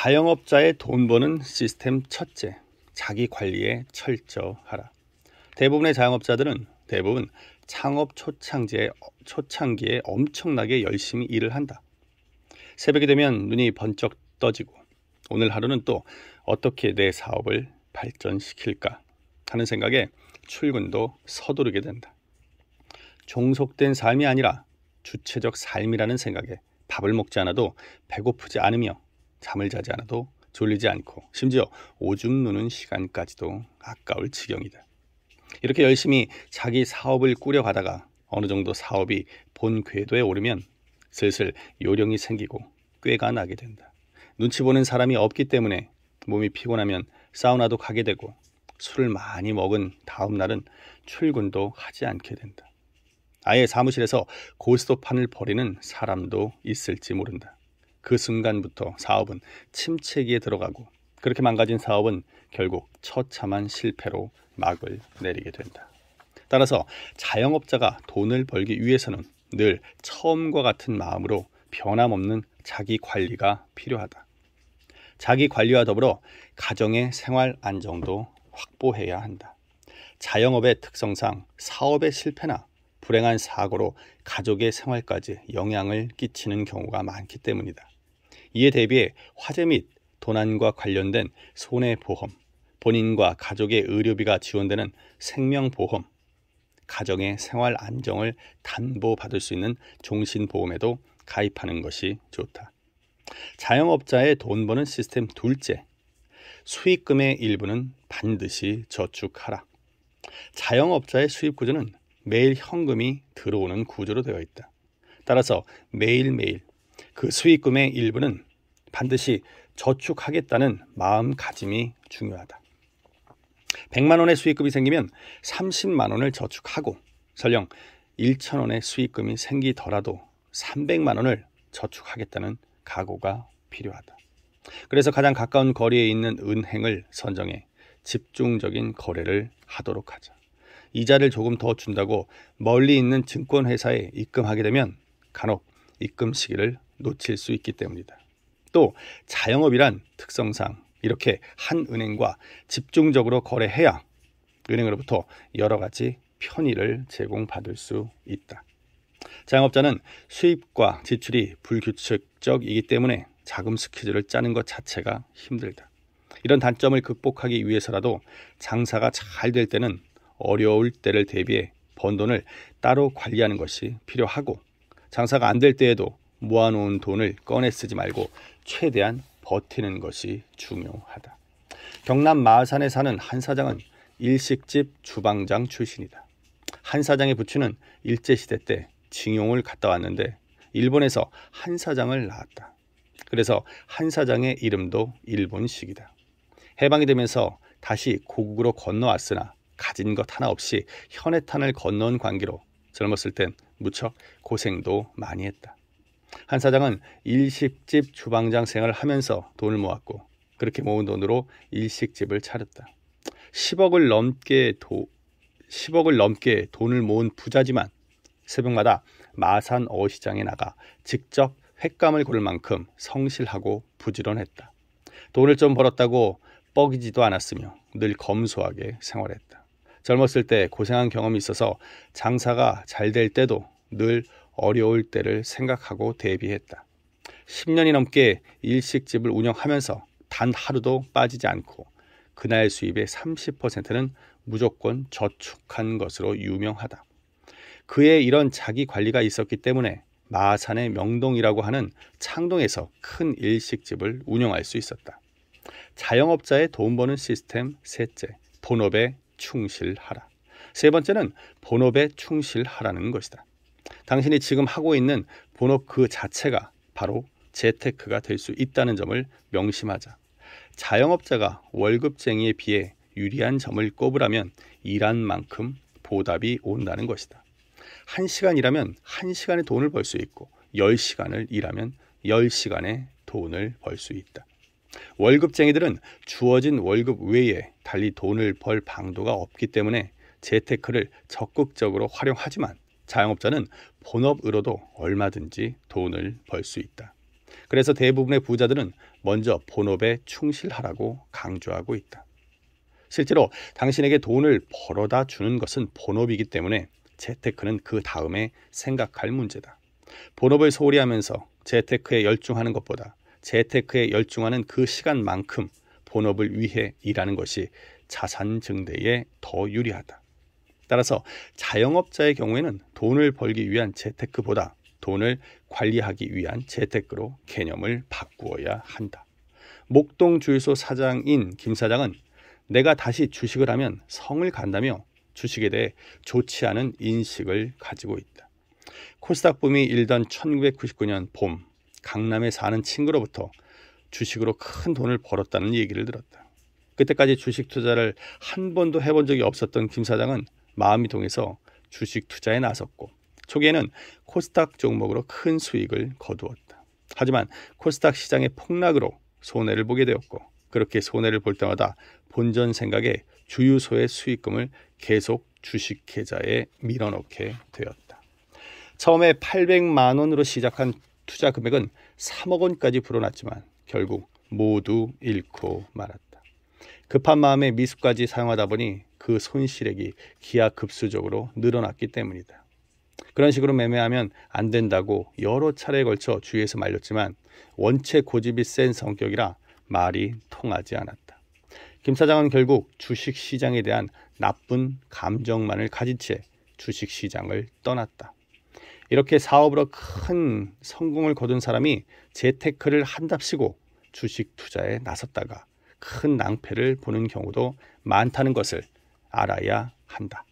자영업자의 돈 버는 시스템 첫째, 자기 관리에 철저하라. 대부분의 자영업자들은 대부분 창업 초창기에 엄청나게 열심히 일을 한다. 새벽이 되면 눈이 번쩍 떠지고 오늘 하루는 또 어떻게 내 사업을 발전시킬까 하는 생각에 출근도 서두르게 된다. 종속된 삶이 아니라 주체적 삶이라는 생각에 밥을 먹지 않아도 배고프지 않으며 잠을 자지 않아도 졸리지 않고 심지어 오줌 누는 시간까지도 아까울 지경이다. 이렇게 열심히 자기 사업을 꾸려가다가 어느 정도 사업이 본 궤도에 오르면 슬슬 요령이 생기고 꾀가 나게 된다. 눈치 보는 사람이 없기 때문에 몸이 피곤하면 사우나도 가게 되고 술을 많이 먹은 다음 날은 출근도 하지 않게 된다. 아예 사무실에서 고스톱판을 벌이는 사람도 있을지 모른다. 그 순간부터 사업은 침체기에 들어가고 그렇게 망가진 사업은 결국 처참한 실패로 막을 내리게 된다. 따라서 자영업자가 돈을 벌기 위해서는 늘 처음과 같은 마음으로 변함없는 자기 관리가 필요하다. 자기 관리와 더불어 가정의 생활 안정도 확보해야 한다. 자영업의 특성상 사업의 실패나 불행한 사고로 가족의 생활까지 영향을 끼치는 경우가 많기 때문이다. 이에 대비해 화재 및 도난과 관련된 손해보험, 본인과 가족의 의료비가 지원되는 생명보험, 가정의 생활 안정을 담보받을 수 있는 종신보험에도 가입하는 것이 좋다. 자영업자의 돈 버는 시스템 둘째, 수익금의 일부는 반드시 저축하라. 자영업자의 수입 구조는 매일 현금이 들어오는 구조로 되어 있다. 따라서 매일매일 그 수익금의 일부는 반드시 저축하겠다는 마음가짐이 중요하다. 100만 원의 수익금이 생기면 30만 원을 저축하고 설령 1천 원의 수익금이 생기더라도 300만 원을 저축하겠다는 각오가 필요하다. 그래서 가장 가까운 거리에 있는 은행을 선정해 집중적인 거래를 하도록 하자. 이자를 조금 더 준다고 멀리 있는 증권회사에 입금하게 되면 간혹 입금 시기를 놓칠 수 있기 때문이다. 또 자영업이란 특성상 이렇게 한 은행과 집중적으로 거래해야 은행으로부터 여러 가지 편의를 제공받을 수 있다. 자영업자는 수입과 지출이 불규칙적이기 때문에 자금 스케줄을 짜는 것 자체가 힘들다. 이런 단점을 극복하기 위해서라도 장사가 잘 될 때는 어려울 때를 대비해 번 돈을 따로 관리하는 것이 필요하고 장사가 안 될 때에도 모아놓은 돈을 꺼내 쓰지 말고 최대한 버티는 것이 중요하다. 경남 마산에 사는 한 사장은 일식집 주방장 출신이다. 한 사장의 부친은 일제시대 때 징용을 갔다 왔는데 일본에서 한 사장을 낳았다. 그래서 한 사장의 이름도 일본식이다. 해방이 되면서 다시 고국으로 건너왔으나 가진 것 하나 없이 현해탄을 건너온 관계로 젊었을 땐 무척 고생도 많이 했다. 한 사장은 일식집 주방장 생활을 하면서 돈을 모았고 그렇게 모은 돈으로 일식집을 차렸다. 10억을 넘게 돈을 모은 부자지만 새벽마다 마산 어시장에 나가 직접 횟감을 고를 만큼 성실하고 부지런했다. 돈을 좀 벌었다고 뻐기지도 않았으며 늘 검소하게 생활했다. 젊었을 때 고생한 경험이 있어서 장사가 잘 될 때도 늘 어려울 때를 생각하고 대비했다. 10년이 넘게 일식집을 운영하면서 단 하루도 빠지지 않고 그날 수입의 30%는 무조건 저축한 것으로 유명하다. 그의 이런 자기 관리가 있었기 때문에 마산의 명동이라고 하는 창동에서 큰 일식집을 운영할 수 있었다. 자영업자의 돈 버는 시스템 셋째, 본업에 충실하라. 세 번째는 본업에 충실하라는 것이다. 당신이 지금 하고 있는 본업 그 자체가 바로 재테크가 될 수 있다는 점을 명심하자. 자영업자가 월급쟁이에 비해 유리한 점을 꼽으라면 일한 만큼 보답이 온다는 것이다. 1시간 일하면 1시간의 돈을 벌 수 있고 10시간을 일하면 10시간의 돈을 벌 수 있다. 월급쟁이들은 주어진 월급 외에 달리 돈을 벌 방도가 없기 때문에 재테크를 적극적으로 활용하지만 자영업자는 본업으로도 얼마든지 돈을 벌 수 있다. 그래서 대부분의 부자들은 먼저 본업에 충실하라고 강조하고 있다. 실제로 당신에게 돈을 벌어다 주는 것은 본업이기 때문에 재테크는 그 다음에 생각할 문제다. 본업을 소홀히 하면서 재테크에 열중하는 것보다 재테크에 열중하는 그 시간만큼 본업을 위해 일하는 것이 자산 증대에 더 유리하다. 따라서 자영업자의 경우에는 돈을 벌기 위한 재테크보다 돈을 관리하기 위한 재테크로 개념을 바꾸어야 한다. 목동 주유소 사장인 김 사장은 내가 다시 주식을 하면 성을 간다며 주식에 대해 좋지 않은 인식을 가지고 있다. 코스닥 붐이 일던 1999년 봄, 강남에 사는 친구로부터 주식으로 큰 돈을 벌었다는 얘기를 들었다. 그때까지 주식 투자를 한 번도 해본 적이 없었던 김 사장은 마음이 동해서 주식 투자에 나섰고 초기에는 코스닥 종목으로 큰 수익을 거두었다. 하지만 코스닥 시장의 폭락으로 손해를 보게 되었고 그렇게 손해를 볼 때마다 본전 생각에 주유소의 수익금을 계속 주식 계좌에 밀어넣게 되었다. 처음에 800만 원으로 시작한 투자 금액은 3억 원까지 불어났지만 결국 모두 잃고 말았다. 급한 마음에 미수까지 사용하다 보니 그 손실액이 기하급수적으로 늘어났기 때문이다. 그런 식으로 매매하면 안 된다고 여러 차례에 걸쳐 주위에서 말렸지만 원체 고집이 센 성격이라 말이 통하지 않았다. 김 사장은 결국 주식시장에 대한 나쁜 감정만을 가진 채 주식시장을 떠났다. 이렇게 사업으로 큰 성공을 거둔 사람이 재테크를 한답시고 주식 투자에 나섰다가 큰 낭패를 보는 경우도 많다는 것을 알아야 한다.